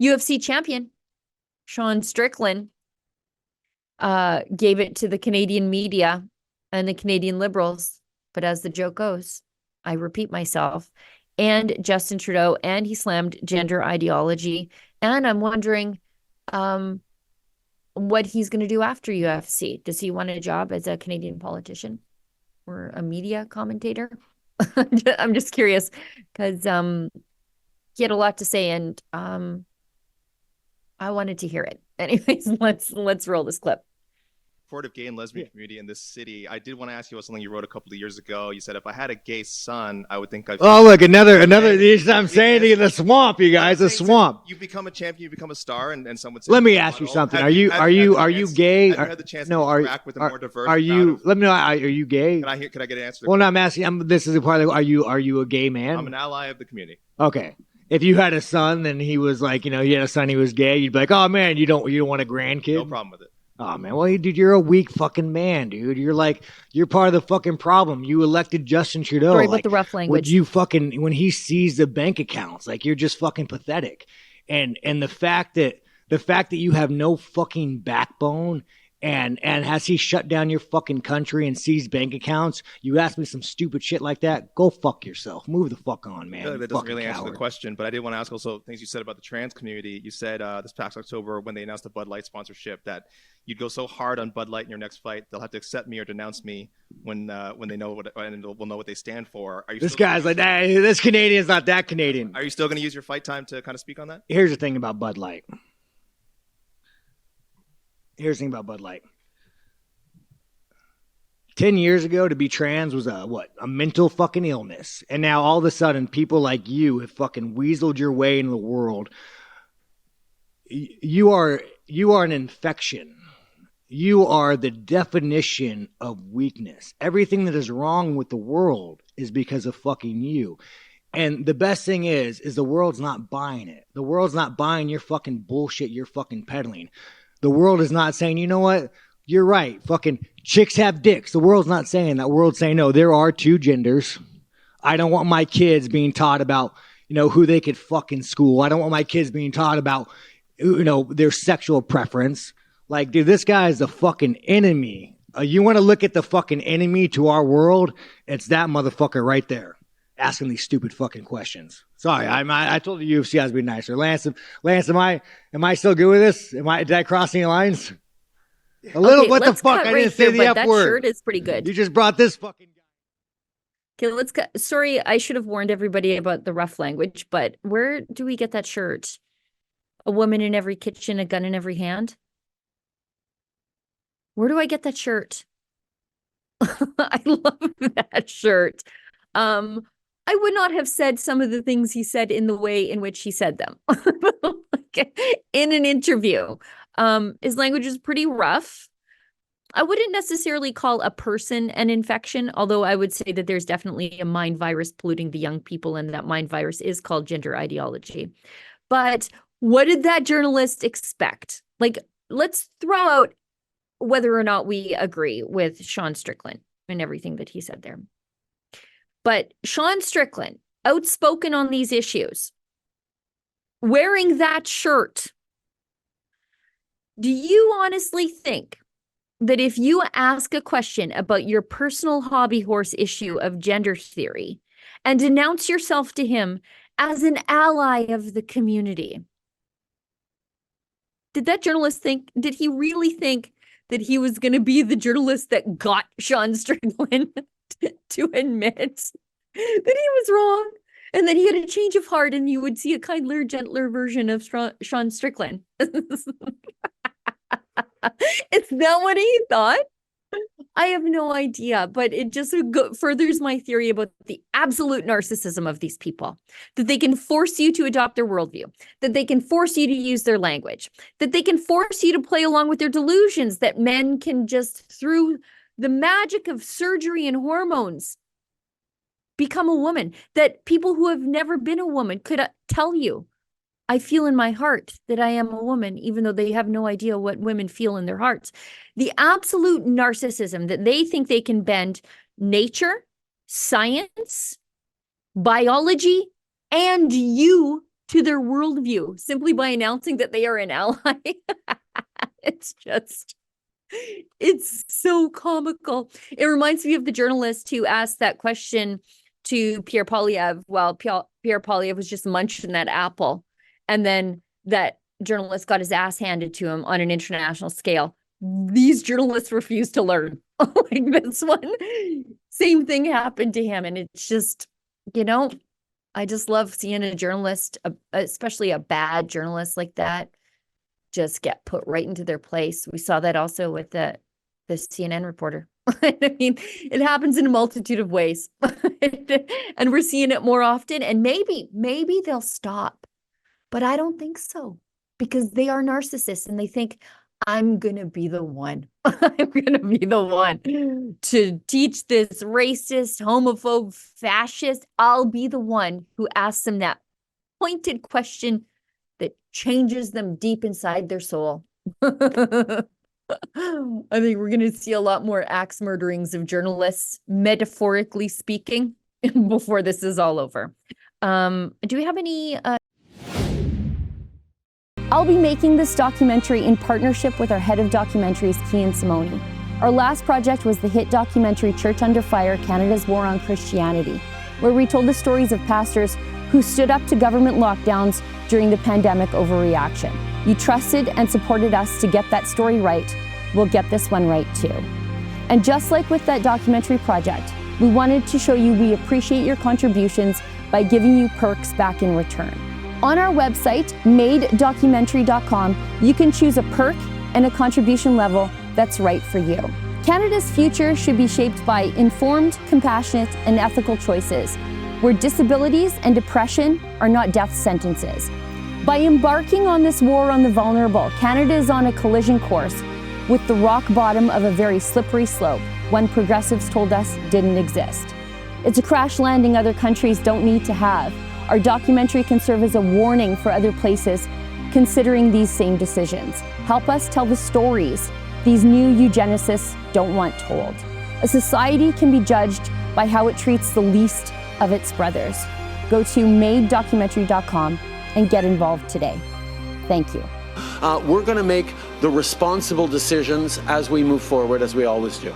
UFC champion Sean Strickland gave it to the Canadian media and the Canadian Liberals. But as the joke goes, I repeat myself, and Justin Trudeau, and he slammed gender ideology. And I'm wondering what he's going to do after UFC. Does he want a job as a Canadian politician or a media commentator? I'm just curious because he had a lot to say, and I wanted to hear it. Anyways, let's roll this clip. Supportive gay and lesbian community in this city. I did want to ask you about something you wrote a couple of years ago. You said if I had a gay son, I would think I'd. Oh, look, another. I'm saying to you, the swamp, you guys, the swamp. You become a champion, you become a star, and someone says. Let me ask you something. Are you gay? Have you had the chance to interact with a more diverse? Are you? Let me know. Are you gay? Can I get an answer? Well, no, I'm asking. This is a part of. Are you a gay man? I'm an ally of the community. Okay. If you had a son and he was like, you had a son, he was gay, you'd be like, oh man, you don't want a grandkid? No problem with it. Oh man, well, dude, you're a weak fucking man, dude. You're part of the fucking problem. You elected Justin Trudeau. Sorry about the rough language. When he sees the bank accounts, like you're just fucking pathetic. And the fact that you have no fucking backbone. And has he shut down your fucking country and seized bank accounts? You ask me some stupid shit like that, go fuck yourself. Move the fuck on, man. That doesn't really answer the question, but I did want to ask also things you said about the trans community. You said this past October when they announced the Bud Light sponsorship that you'd go so hard on Bud Light in your next fight, they'll have to accept me or denounce me when they know what and will know what they stand for. This guy's like, hey, this Canadian's not that Canadian. Are you still going to use your fight time to kind of speak on that? Here's the thing about Bud Light. 10 years ago, to be trans was a mental fucking illness. And now all of a sudden, people like you have fucking weaseled your way into the world. You are an infection. You are the definition of weakness. Everything that is wrong with the world is because of fucking you. And the best thing is the world's not buying it. The world's not buying your fucking bullshit you're fucking peddling. The world is not saying, you know what? You're right. Fucking chicks have dicks. The world's not saying that. The world's saying, no, there are two genders. I don't want my kids being taught about, who they could fuck in school. I don't want my kids being taught about, their sexual preference. Like, dude, this guy is the fucking enemy. You want to look at the fucking enemy to our world? It's that motherfucker right there asking these stupid fucking questions. Sorry, I told the UFC I was being nicer. Lance, am I still good with this? Did I cross any lines? A little, what the fuck? I didn't say the F word. That shirt is pretty good. You just brought this fucking guy. Okay, let's cut. Sorry, I should have warned everybody about the rough language, but where do we get that shirt? A woman in every kitchen, a gun in every hand? Where do I get that shirt? I love that shirt. I would not have said some of the things he said in the way in which he said them. In an interview. His language is pretty rough. I wouldn't necessarily call a person an infection, although I would say that there's definitely a mind virus polluting the young people, and that mind virus is called gender ideology. But what did that journalist expect? Like, let's throw out whether or not we agree with Sean Strickland and everything that he said there. But Sean Strickland, outspoken on these issues, wearing that shirt, do you honestly think that if you ask a question about your personal hobby horse issue of gender theory and denounce yourself to him as an ally of the community, did he really think that he was going to be the journalist that got Sean Strickland to admit that he was wrong and that he had a change of heart and you would see a kinder, gentler version of Sean Strickland? Is that what he thought? I have no idea, but it just furthers my theory about the absolute narcissism of these people, that they can force you to adopt their worldview, that they can force you to use their language, that they can force you to play along with their delusions, that men can just, through the magic of surgery and hormones, become a woman, that people who have never been a woman could tell you, I feel in my heart that I am a woman, even though they have no idea what women feel in their hearts. The absolute narcissism that they think they can bend nature, science, biology, and you to their worldview simply by announcing that they are an ally. It's so comical. It reminds me of the journalist who asked that question to Pierre Poilievre while Pierre Poilievre was just munching that apple. And then that journalist got his ass handed to him on an international scale. These journalists refuse to learn. Like this one, same thing happened to him. And it's just, I just love seeing a journalist, especially a bad journalist like that, just get put right into their place. We saw that also with the CNN reporter. I mean, it happens in a multitude of ways. And we're seeing it more often. And maybe they'll stop. But I don't think so. Because they are narcissists and they think, I'm going to be the one. I'm going to be the one to teach this racist, homophobe, fascist. I'll be the one who asks them that pointed question that changes them deep inside their soul. I think we're going to see a lot more axe murderings of journalists, metaphorically speaking, before this is all over. Do we have any... I'll be making this documentary in partnership with our head of documentaries, Kian Simone. Our last project was the hit documentary Church Under Fire, Canada's War on Christianity, where we told the stories of pastors who stood up to government lockdowns during the pandemic overreaction. You trusted and supported us to get that story right. We'll get this one right too. And just like with that documentary project, we wanted to show you we appreciate your contributions by giving you perks back in return. On our website, madedocumentary.com, you can choose a perk and a contribution level that's right for you. Canada's future should be shaped by informed, compassionate, and ethical choices, where disabilities and depression are not death sentences. By embarking on this war on the vulnerable, Canada is on a collision course with the rock bottom of a very slippery slope, one progressives told us didn't exist. It's a crash landing other countries don't need to have. Our documentary can serve as a warning for other places considering these same decisions. Help us tell the stories these new eugenicists don't want told. A society can be judged by how it treats the least of its brothers. Go to madedocumentary.com and get involved today. Thank you. We're going to make the responsible decisions as we move forward, as we always do.